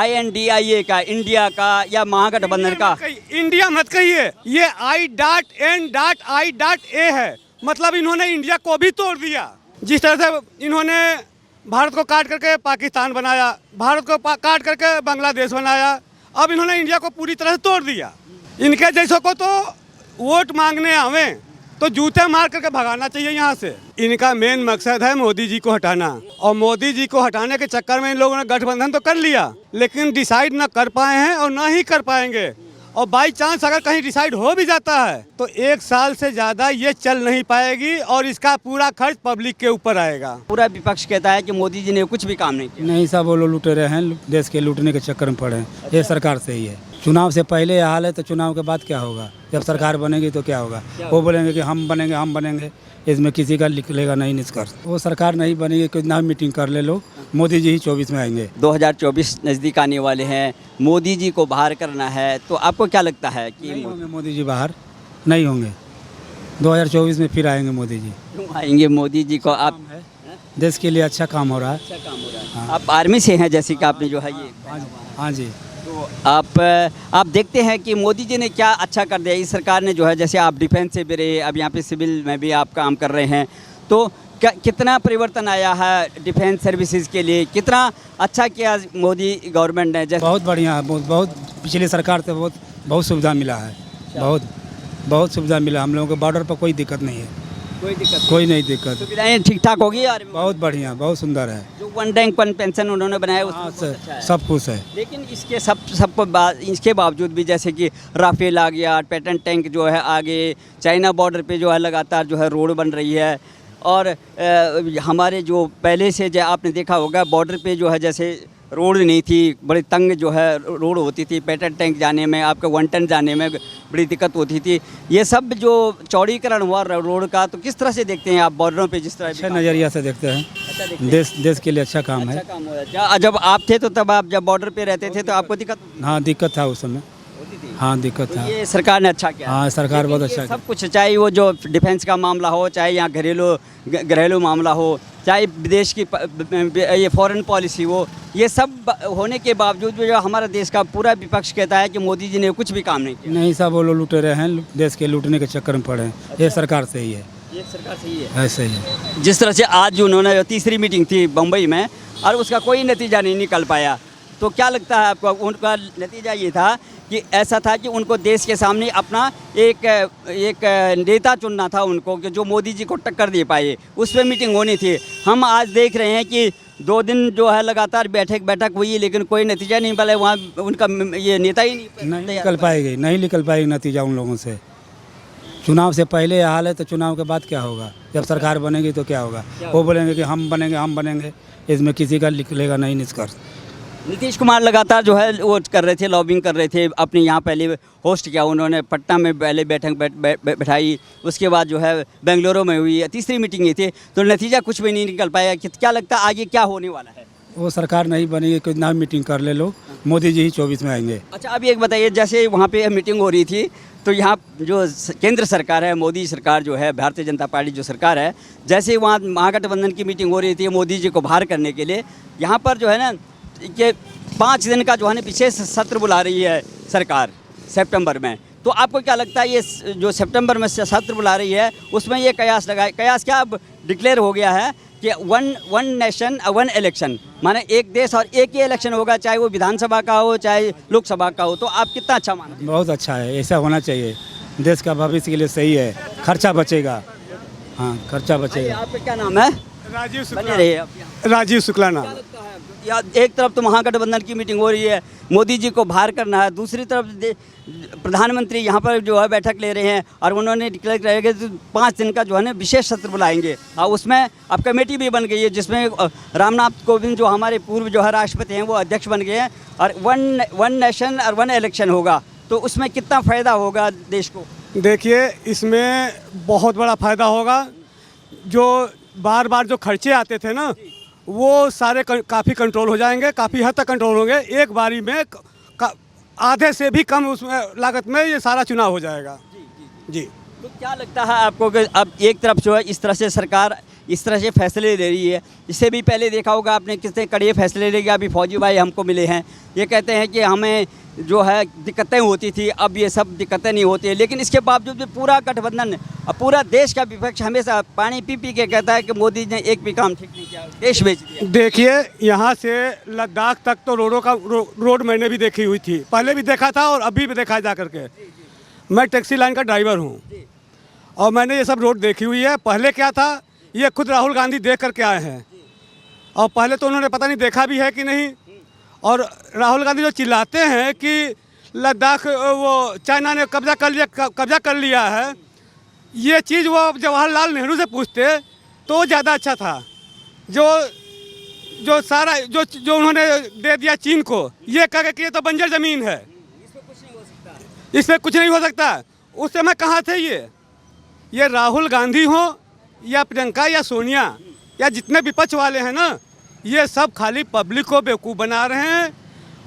INDIA का, India का या महागठबंधन का? इंडिया मत कहिए, ये I.N.I.A है। मतलब इन्होंने इंडिया को भी तोड़ दिया। जिस तरह से इन्होंने भारत को काट करके पाकिस्तान बनाया, भारत को काट करके बांग्लादेश बनाया, अब इन्होंने इंडिया को पूरी तरह से तोड़ दिया। इनके जैसों को तो वोट मांगने आवें तो जूते मार करके भगाना चाहिए यहाँ से। इनका मेन मकसद है मोदी जी को हटाना, और मोदी जी को हटाने के चक्कर में इन लोगों ने गठबंधन तो कर लिया, लेकिन डिसाइड ना कर पाए हैं और ना ही कर पाएंगे। और बाई चांस अगर कहीं डिसाइड हो भी जाता है तो 1 साल से ज़्यादा ये चल नहीं पाएगी और इसका पूरा खर्च पब्लिक के ऊपर आएगा। पूरा विपक्ष कहता है कि मोदी जी ने कुछ भी काम नहीं किया। नहीं साहब, वो लोग लुटे रहे हैं, देश के लूटने के चक्कर में पड़े हैं। ये सरकार से ही है। चुनाव से पहले यह हाल है तो चुनाव के बाद क्या होगा? जब सरकार बनेगी तो क्या होगा? वो बोलेंगे कि हम बनेंगे, इसमें किसी का निकलेगा नहीं निष्कर्ष। वो सरकार नहीं बनेगी, कितना मीटिंग कर ले लोग, मोदी जी ही 24 में आएंगे। 2024 नज़दीक आने वाले हैं, मोदी जी को बाहर करना है, तो आपको क्या लगता है कि नहीं होंगे मोदी जी बाहर? नहीं होंगे। 2024 में फिर आएंगे मोदी जी। क्यों आएंगे मोदी जी को? आप देश के लिए अच्छा काम हो रहा है। अच्छा काम हो रहा है। हाँ। आप आर्मी से हैं जैसे कि आपने जो है ये। हाँ जी। तो आप देखते हैं कि मोदी जी ने क्या अच्छा कर दिया। इस सरकार ने जो है, जैसे आप डिफेंस से भी रहे, अब यहाँ पे सिविल में भी आप काम कर रहे हैं, तो कितना परिवर्तन आया है डिफेंस सर्विसेज के लिए? कितना अच्छा किया मोदी गवर्नमेंट ने? जैसे बहुत बढ़िया, बहुत पिछली सरकार से बहुत सुविधा मिला है। बहुत सुविधा मिला। हम लोगों को बॉर्डर पर कोई दिक्कत नहीं है। कोई नहीं दिक्कत। सुविधाएं ठीक ठाक होगी यार? बहुत बढ़िया, बहुत सुंदर है। जो वन रैंक वन पेंशन उन्होंने बनाया उसमें बहुत अच्छा है। सब कुछ है। लेकिन इसके बावजूद भी जैसे कि राफेल आ गया, पैटर्न टैंक जो है आगे, चाइना बॉर्डर पे जो है लगातार जो है रोड बन रही है, और हमारे जो पहले से जो आपने देखा होगा बॉर्डर पे जो है जैसे रोड नहीं थी, बड़ी तंग जो है रोड होती थी, पैटर्न टैंक जाने में, आपके वन टन जाने में बड़ी दिक्कत होती थी। ये सब जो चौड़ीकरण हुआ रोड का, तो किस तरह से देखते हैं आप बॉर्डरों पे? जिस तरह अच्छा नज़रिया से देखते हैं। अच्छा देखते हैं। देश के लिए अच्छा काम है। अच्छा काम हो रहा है। जब आप थे तो तब आप जब बॉर्डर पे रहते थे तो आपको दिक्कत? हाँ, दिक्कत था उस समय। होती थी। हाँ, दिक्कत था। ये सरकार ने अच्छा किया। हाँ, सरकार बहुत अच्छा सब कुछ, चाहे वो जो डिफेंस का मामला हो, चाहे यहाँ घरेलू मामला हो, चाहे विदेश की ये फॉरेन पॉलिसी हो, ये सब होने के बावजूद भी जो हमारा देश का पूरा विपक्ष कहता है कि मोदी जी ने कुछ भी काम नहीं किया। नहीं साहब, वो लोग लुटे रहे हैं, देश के लूटने के चक्कर में पड़े हैं। ये सरकार से ही है। ये सरकार से ही है। ऐसे ही है। जिस तरह से आज उन्होंने तीसरी मीटिंग थी बम्बई में और उसका कोई नतीजा नहीं निकल पाया, तो क्या लगता है आपको? उनका नतीजा ये था कि ऐसा था कि उनको देश के सामने अपना एक नेता चुनना था उनको, कि जो मोदी जी को टक्कर दे पाए, उस पर मीटिंग होनी थी। हम आज देख रहे हैं कि 2 दिन जो है लगातार बैठक हुई, लेकिन कोई नतीजा नहीं मिला। वहाँ उनका ये नेता ही नहीं निकल पाएगी नतीजा उन लोगों से। चुनाव से पहले यह हाल है तो चुनाव के बाद क्या होगा? जब सरकार बनेगी तो क्या होगा? वो बोलेंगे कि हम बनेंगे, इसमें किसी का निकलेगा नहीं निष्कर्ष। नीतीश कुमार लगातार जो है वो कर रहे थे, लॉबिंग कर रहे थे। अपने यहाँ पहले होस्ट किया उन्होंने, पटना में पहले बैठक बैठाई, उसके बाद जो है बेंगलुरु में हुई, तीसरी मीटिंग ये थी, तो नतीजा कुछ भी नहीं निकल पाया। क्या लगता है आगे क्या होने वाला है? वो सरकार नहीं बनेगी, कितना मीटिंग कर ले लोग, मोदी जी ही 24 में आएंगे। अच्छा, अभी एक बताइए, जैसे वहाँ पे मीटिंग हो रही थी तो यहाँ जो केंद्र सरकार है, मोदी सरकार जो है, भारतीय जनता पार्टी जो सरकार है, जैसे वहाँ महागठबंधन की मीटिंग हो रही थी मोदी जी को बाहर करने के लिए, यहाँ पर जो है ना कि 5 दिन का जो है ना विशेष सत्र बुला रही है सरकार सितंबर में। तो आपको क्या लगता है ये जो सितंबर में सत्र बुला रही है उसमें ये कयास क्या अब डिक्लेयर हो गया है कि वन नेशन वन इलेक्शन, माने एक देश और एक ही इलेक्शन होगा, चाहे वो विधानसभा का हो चाहे लोकसभा का हो? तो आप कितना अच्छा मानते? बहुत अच्छा है, ऐसा होना चाहिए। देश का भविष्य के लिए सही है, खर्चा बचेगा। हाँ, खर्चा बचेगा। आपका क्या नाम है? राजीव शुक्ला नाम। या एक तरफ तो महागठबंधन की मीटिंग हो रही है, मोदी जी को बाहर करना है, दूसरी तरफ प्रधानमंत्री यहाँ पर जो है बैठक ले रहे हैं और उन्होंने डिक्लेयर किया कि 5 दिन का जो है ना विशेष सत्र बुलाएंगे, और उसमें अब कमेटी भी बन गई है जिसमें रामनाथ कोविंद जो हमारे पूर्व जो है राष्ट्रपति हैं वो अध्यक्ष बन गए हैं, और वन नेशन और वन इलेक्शन होगा। तो उसमें कितना फ़ायदा होगा देश को? देखिए, इसमें बहुत बड़ा फ़ायदा होगा। जो बार जो खर्चे आते थे ना, वो सारे काफ़ी कंट्रोल हो जाएंगे, काफ़ी हद तक कंट्रोल होंगे। एक बारी में आधे से भी कम उसमें लागत में ये सारा चुनाव हो जाएगा। जी। तो क्या लगता है आपको कि अब एक तरफ जो है इस तरह से सरकार इस तरह से फैसले ले रही है। इससे भी पहले देखा होगा आपने कितने कड़े फैसले ले गया। अभी फौजी भाई हमको मिले हैं, ये कहते हैं कि हमें जो है दिक्कतें होती थी, अब ये सब दिक्कतें नहीं होती है। लेकिन इसके बावजूद भी पूरा गठबंधन, पूरा देश का विपक्ष हमेशा पानी पी पी के कहता है कि मोदी ने एक भी काम ठीक नहीं किया, देश बेच दिया। देखिए, यहाँ से लद्दाख तक तो रोड मैंने भी देखी हुई थी, पहले भी देखा था और अभी भी देखा जा करके। मैं टैक्सी लाइन का ड्राइवर हूँ और मैंने ये सब रोड देखी हुई है। पहले क्या था, ये खुद राहुल गांधी देख करके आए हैं और पहले तो उन्होंने पता नहीं देखा भी है कि नहीं। और राहुल गांधी जो चिल्लाते हैं कि लद्दाख वो चाइना ने कब्जा कर लिया है, ये चीज़ वो जवाहरलाल नेहरू से पूछते तो ज़्यादा अच्छा था। जो सारा जो उन्होंने दे दिया चीन को, ये कह के ये तो बंजर ज़मीन है, इसमें कुछ नहीं हो सकता। उस समय कहाँ थे ये राहुल गांधी हो या प्रियंका या सोनिया या जितने विपक्ष वाले हैं ना, ये सब खाली पब्लिक को बेवकूफ़ बना रहे हैं।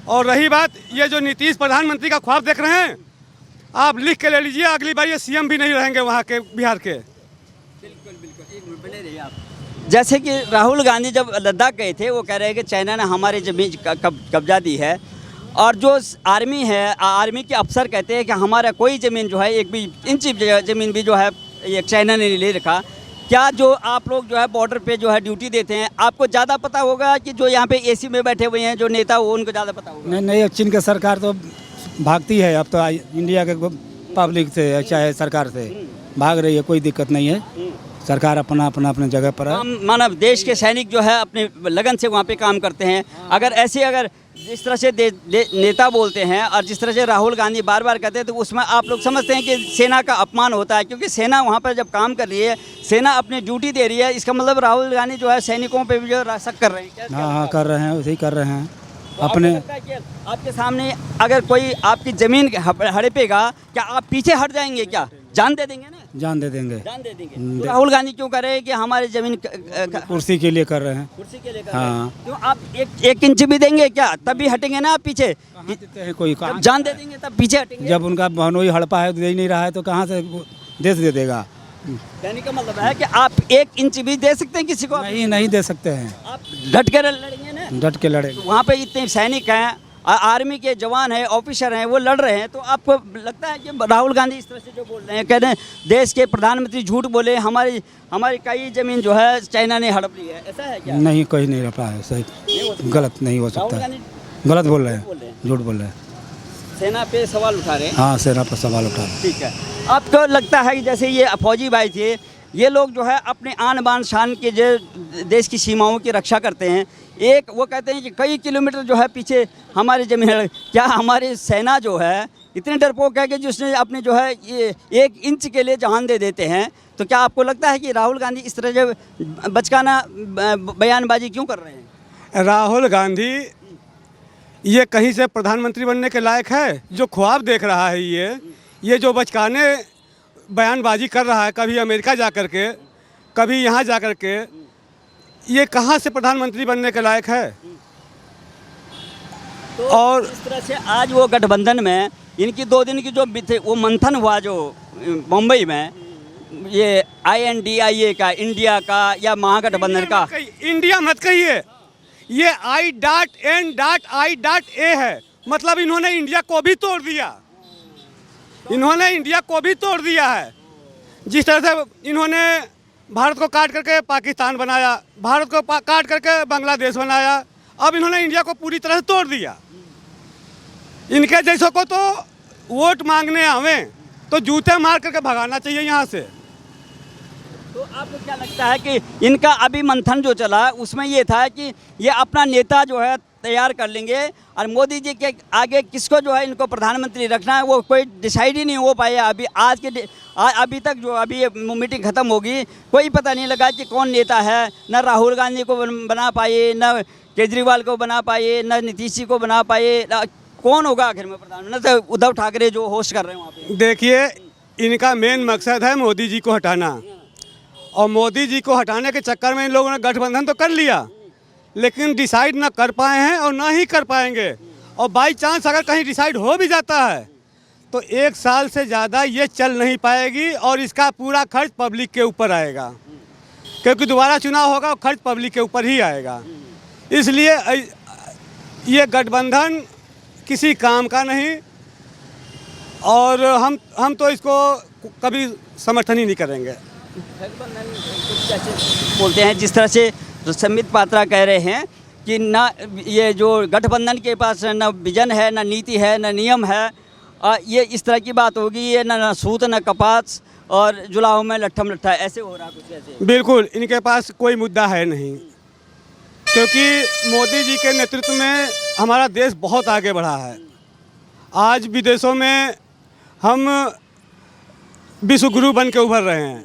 और रही बात ये जो नीतीश प्रधानमंत्री का ख्वाब देख रहे हैं, आप लिख के ले लीजिए, अगली बार ये सीएम भी नहीं रहेंगे वहाँ के, बिहार के। बिल्कुल बिल्कुल, बने रहिए आप। जैसे कि राहुल गांधी जब लद्दाख गए थे, वो कह रहे हैं कि चाइना ने हमारी ज़मीन कब्जा दी है। और जो आर्मी है, आर्मी के अफसर कहते हैं कि हमारा कोई ज़मीन जो है, एक भी इंच ज़मीन भी जो है ये चाइना ने ले रखा। क्या जो आप लोग जो है बॉर्डर पे जो है ड्यूटी देते हैं, आपको ज़्यादा पता होगा कि जो यहाँ पे एसी में बैठे हुए हैं जो नेता, वो उनको ज़्यादा पता होगा? नहीं, चीन की सरकार तो भागती है अब तो इंडिया के पब्लिक से, चाहे सरकार से भाग रही है, कोई दिक्कत नहीं है। सरकार अपने जगह पर है। मानव देश के सैनिक जो है अपने लगन से वहाँ पे काम करते हैं। अगर जिस तरह से नेता बोलते हैं और जिस तरह से राहुल गांधी बार बार कहते हैं, तो उसमें आप लोग समझते हैं कि सेना का अपमान होता है, क्योंकि सेना वहाँ पर जब काम कर रही है, सेना अपनी ड्यूटी दे रही है, इसका मतलब राहुल गांधी जो है सैनिकों पे भी जो शक कर रहे हैं। हाँ, कर रहे हैं, वैसे ही कर रहे हैं अपने। आपके सामने अगर कोई आपकी ज़मीन हड़पेगा, क्या आप पीछे हट जाएंगे? क्या जान दे देंगे? ना जान दे देंगे। तो राहुल गांधी क्यों कर रहे हैं कि हमारी ज़मीन कुर्सी के लिए कर रहे हैं? कुर्सी के लिए कर हाँ। रहे हैं। क्यों आप एक इंच भी देंगे क्या? तभी हटेंगे ना आप पीछे। देते हैं कोई जब जान दे देंगे तब पीछे हटेंगे। जब उनका बहनोई हड़पा है, दे ही नहीं रहा है, तो कहाँ से देश दे देगा? कहने का मतलब है कि आप एक इंच भी दे सकते हैं किसी को? नहीं दे सकते हैं। आप डट कर लड़ेंगे ना? डट के लड़ेंगे। वहाँ पे इतने सैनिक हैं, आर्मी के जवान हैं, ऑफिसर हैं, वो लड़ रहे हैं, तो आपको लगता है कि राहुल गांधी इस तरह से जो बोल रहे हैं, कह रहे हैं देश के प्रधानमंत्री झूठ बोले, हमारी कई ज़मीन जो है चाइना ने हड़प ली है, ऐसा है क्या? नहीं, कोई नहीं हड़पा है, सही गलत नहीं हो सकता है। गलत बोल रहे हैं, झूठ बोल रहे हैं। सेना पे सवाल उठा रहे हैं। हाँ, सेना पर सवाल उठा रहे हैं। ठीक है। आपको लगता है कि जैसे ये फौजी भाई थे, ये लोग जो है अपने आन बान शान के जो देश की सीमाओं की रक्षा करते हैं, एक वो कहते हैं कि कई किलोमीटर जो है पीछे हमारी ज़मीन है, क्या हमारी सेना जो है इतने डरपोक है कि जिसने अपने जो है ये एक इंच के लिए जान दे देते हैं? तो क्या आपको लगता है कि राहुल गांधी इस तरह से बचकाना बयानबाजी क्यों कर रहे हैं? राहुल गांधी ये कहीं से प्रधानमंत्री बनने के लायक है? जो ख्वाब देख रहा है, ये जो बचकाने बयानबाजी कर रहा है, कभी अमेरिका जा कर के, कभी यहाँ जा कर के, ये कहाँ से प्रधानमंत्री बनने के लायक है? तो और इस तरह से आज वो गठबंधन में इनकी 2 दिन की जो वो मंथन हुआ जो मुंबई में, ये INDIA का, इंडिया का या महागठबंधन का, इंडिया मत कहिए, ये I.N.I.A है। मतलब इन्होंने इंडिया को भी तोड़ दिया, इन्होंने इंडिया को भी तोड़ दिया है। जिस तरह से इन्होंने भारत को काट करके पाकिस्तान बनाया, भारत को काट करके बांग्लादेश बनाया, अब इन्होंने इंडिया को पूरी तरह से तोड़ दिया। इनके जैसों को तो वोट मांगने आवें तो जूते मार करके भगाना चाहिए यहाँ से। तो आपको क्या लगता है कि इनका अभी मंथन जो चला उसमें ये था कि ये अपना नेता जो है तैयार कर लेंगे और मोदी जी के आगे किसको जो है इनको प्रधानमंत्री रखना है, वो कोई डिसाइड ही नहीं हो पाया। अभी तक जो अभी ये मीटिंग ख़त्म होगी, कोई पता नहीं लगा कि कौन नेता है। न राहुल गांधी को बना पाए, न केजरीवाल को बना पाए, न नीतीश जी को बना पाए, कौन होगा आखिर में प्रधानमंत्री? तो उद्धव ठाकरे जो होस्ट कर रहे हैं वहाँ पे। देखिए, इनका मेन मकसद है मोदी जी को हटाना, और मोदी जी को हटाने के चक्कर में इन लोगों ने गठबंधन तो कर लिया, लेकिन डिसाइड ना कर पाए हैं और ना ही कर पाएंगे। और बाई चांस अगर कहीं डिसाइड हो भी जाता है तो 1 साल से ज़्यादा ये चल नहीं पाएगी और इसका पूरा खर्च पब्लिक के ऊपर आएगा। क्योंकि दोबारा चुनाव होगा, खर्च पब्लिक के ऊपर ही आएगा। इसलिए ये गठबंधन किसी काम का नहीं, और हम तो इसको कभी समर्थन ही नहीं करेंगे। बोलते हैं जिस तरह से संबित पात्रा कह रहे हैं कि ना ये जो गठबंधन के पास ना विजन है, ना नीति है, ना नियम है, ये इस तरह की बात होगी, ये ना सूत ना कपास और जुलाहों में लट्ठम लट्ठा, ऐसे हो रहा कुछ ऐसे। बिल्कुल इनके पास कोई मुद्दा है नहीं, क्योंकि मोदी जी के नेतृत्व में हमारा देश बहुत आगे बढ़ा है। आज विदेशों में हम विश्व गुरु बन के उभर रहे हैं।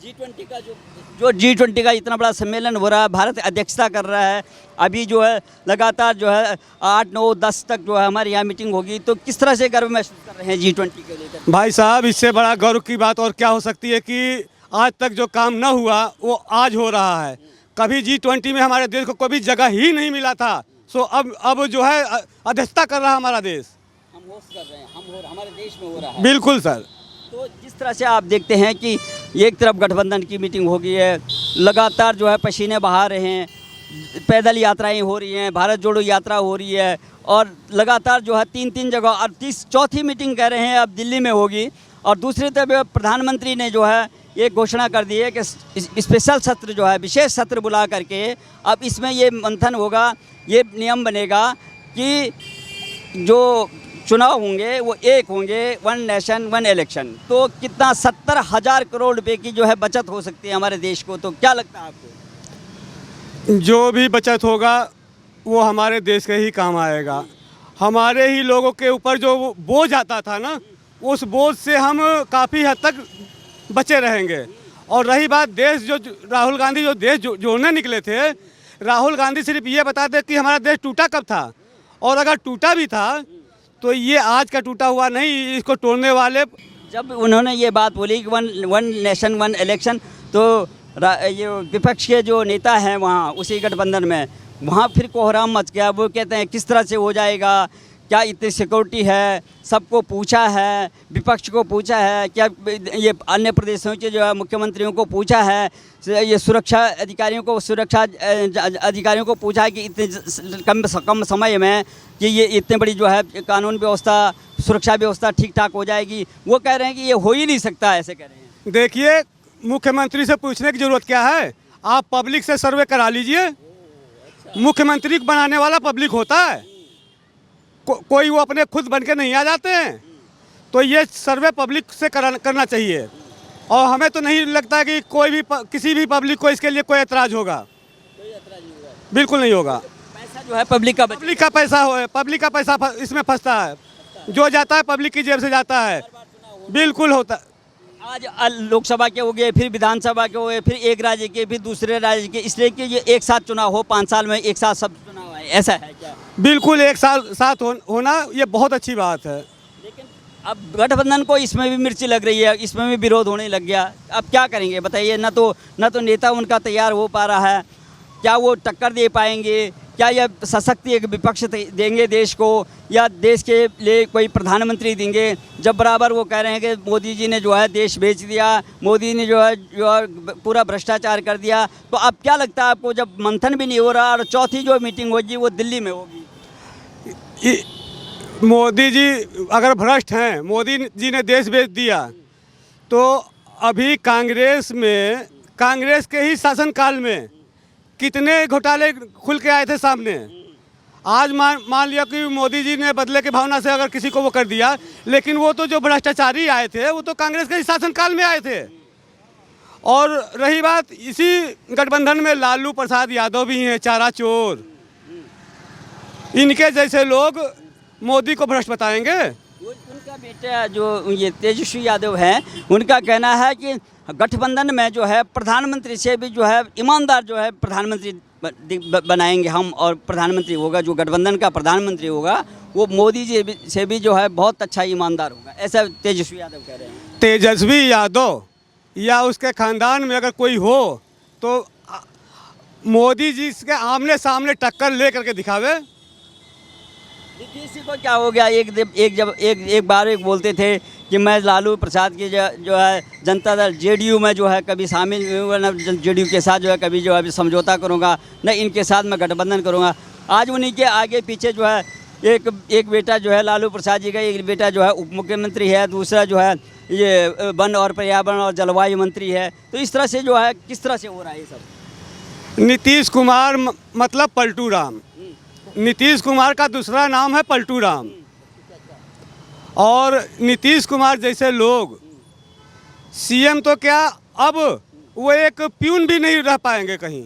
G20 का जो G20 का इतना बड़ा सम्मेलन हो रहा है, भारत अध्यक्षता कर रहा है, अभी जो है लगातार जो है 8, 9, 10 तक जो है हमारे यहाँ मीटिंग होगी, तो किस तरह से गर्व महसूस कर रहे हैं G20 के लेकर? भाई साहब, इससे बड़ा गर्व की बात और क्या हो सकती है कि आज तक जो काम न हुआ वो आज हो रहा है। कभी G20 में हमारे देश को कभी जगह ही नहीं मिला था, सो अब जो है अध्यक्षता कर रहा है हमारा देश। हम होस्ट कर रहे हैं, हमारे देश में हो रहा है। बिल्कुल सर। तो जिस तरह से आप देखते हैं कि एक तरफ गठबंधन की मीटिंग हो गई है, लगातार जो है पसीने बहा रहे हैं, पैदल यात्राएं हो रही हैं, भारत जोड़ो यात्रा हो रही है, और लगातार जो है 3 जगह, और 4थी मीटिंग कह रहे हैं अब दिल्ली में होगी। और दूसरी तरफ प्रधानमंत्री ने जो है एक घोषणा कर दी है कि स्पेशल सत्र जो है, विशेष सत्र बुला करके अब इसमें ये मंथन होगा, ये नियम बनेगा कि जो चुनाव होंगे वो एक होंगे, 1 नेशन 1 इलेक्शन। तो कितना 70,000 करोड़ रुपए की जो है बचत हो सकती है हमारे देश को। तो क्या लगता है आपको? जो भी बचत होगा वो हमारे देश के ही काम आएगा। हमारे ही लोगों के ऊपर जो बोझ आता था ना, उस बोझ से हम काफ़ी हद तक बचे रहेंगे। और रही बात देश, जो राहुल गांधी जो देश जोड़ने निकले थे, राहुल गांधी सिर्फ ये बताते कि हमारा देश टूटा कब था, और अगर टूटा भी था तो ये आज का टूटा हुआ नहीं, इसको तोड़ने वाले। जब उन्होंने ये बात बोली कि 1 नेशन 1 इलेक्शन, तो ये विपक्ष के जो नेता हैं वहाँ उसी गठबंधन में, वहाँ फिर कोहराम मच गया। वो कहते हैं किस तरह से हो जाएगा, क्या इतनी सिक्योरिटी है, सबको पूछा है, विपक्ष को पूछा है, क्या ये अन्य प्रदेशों के जो है मुख्यमंत्रियों को पूछा है, ये सुरक्षा अधिकारियों को पूछा है कि इतने कम समय में कि ये इतने बड़ी जो है कानून व्यवस्था, सुरक्षा व्यवस्था ठीक ठाक हो जाएगी। वो कह रहे हैं कि ये हो ही नहीं सकता, ऐसे कह रहे हैं। देखिए, मुख्यमंत्री से पूछने की ज़रूरत क्या है, आप पब्लिक से सर्वे करा लीजिए। मुख्यमंत्री बनाने वाला पब्लिक होता है, कोई वो अपने खुद बन के नहीं आ जाते हैं। तो ये सर्वे पब्लिक से करना चाहिए, और हमें तो नहीं लगता कि कोई भी किसी भी पब्लिक को इसके लिए कोई एतराज़ होगा। बिल्कुल नहीं होगा। पैसा जो है पब्लिक का पब्लिक का पैसा इसमें फंसता है, जो जाता है पब्लिक की जेब से जाता है। बिल्कुल होता। आज लोकसभा के हो गए, फिर विधानसभा के हो गए, फिर एक राज्य के, फिर दूसरे राज्य के, इसलिए कि ये एक साथ चुनाव हो, 5 साल में एक साथ सब चुनाव आए, ऐसा है क्या? बिल्कुल, एक साथ होना ये बहुत अच्छी बात है। लेकिन अब गठबंधन को इसमें भी मिर्ची लग रही है, इसमें भी विरोध होने लग गया। अब क्या करेंगे बताइए? न तो नेता उनका तैयार हो पा रहा है, क्या वो टक्कर दे पाएंगे, क्या यह सशक्त एक विपक्ष देंगे देश को, या देश के लिए कोई प्रधानमंत्री देंगे? जब बराबर वो कह रहे हैं कि मोदी जी ने जो है देश बेच दिया, मोदी ने जो है पूरा भ्रष्टाचार कर दिया, तो अब क्या लगता है आपको, जब मंथन भी नहीं हो रहा और 4थी जो मीटिंग होगी वो दिल्ली में होगी? मोदी जी अगर भ्रष्ट हैं, मोदी जी ने देश बेच दिया, तो अभी कांग्रेस के ही शासनकाल में कितने घोटाले खुल के आए थे सामने। आज मान लिया कि मोदी जी ने बदले की भावना से अगर किसी को वो कर दिया, लेकिन वो तो जो भ्रष्टाचारी आए थे वो तो कांग्रेस के ही शासनकाल में आए थे। और रही बात, इसी गठबंधन में लालू प्रसाद यादव भी हैं, चारा चोर। इनके जैसे लोग मोदी को भ्रष्ट बताएंगे। उनका बेटा जो ये तेजस्वी यादव हैं, उनका कहना है कि गठबंधन में जो है प्रधानमंत्री से भी जो है ईमानदार जो है प्रधानमंत्री बनाएंगे हम, और प्रधानमंत्री होगा जो गठबंधन का प्रधानमंत्री होगा वो मोदी जी से भी जो है बहुत अच्छा ईमानदार होगा, ऐसा तेजस्वी यादव कह रहे हैं। तेजस्वी यादव या उसके खानदान में अगर कोई हो तो मोदी जी के आमने सामने टक्कर ले करके दिखावे। किसी को क्या हो गया, एक बार बोलते थे कि मैं लालू प्रसाद की जो है जनता दल जेडीयू में जो है कभी शामिल हुआ, न जेडीयू के साथ जो है कभी जो है समझौता करूँगा, न इनके साथ मैं गठबंधन करूँगा। आज उन्हीं के आगे पीछे जो है एक बेटा जो है लालू प्रसाद जी का, एक बेटा जो है उप मुख्यमंत्री है, दूसरा जो है ये वन और पर्यावरण और जलवायु मंत्री है। तो इस तरह से जो है किस तरह से हो रहा है ये सब? नीतीश कुमार मतलब पलटू राम। नीतीश कुमार का दूसरा नाम है पलटू राम। और नीतीश कुमार जैसे लोग सीएम तो क्या, अब वो एक प्यून भी नहीं रह पाएंगे कहीं।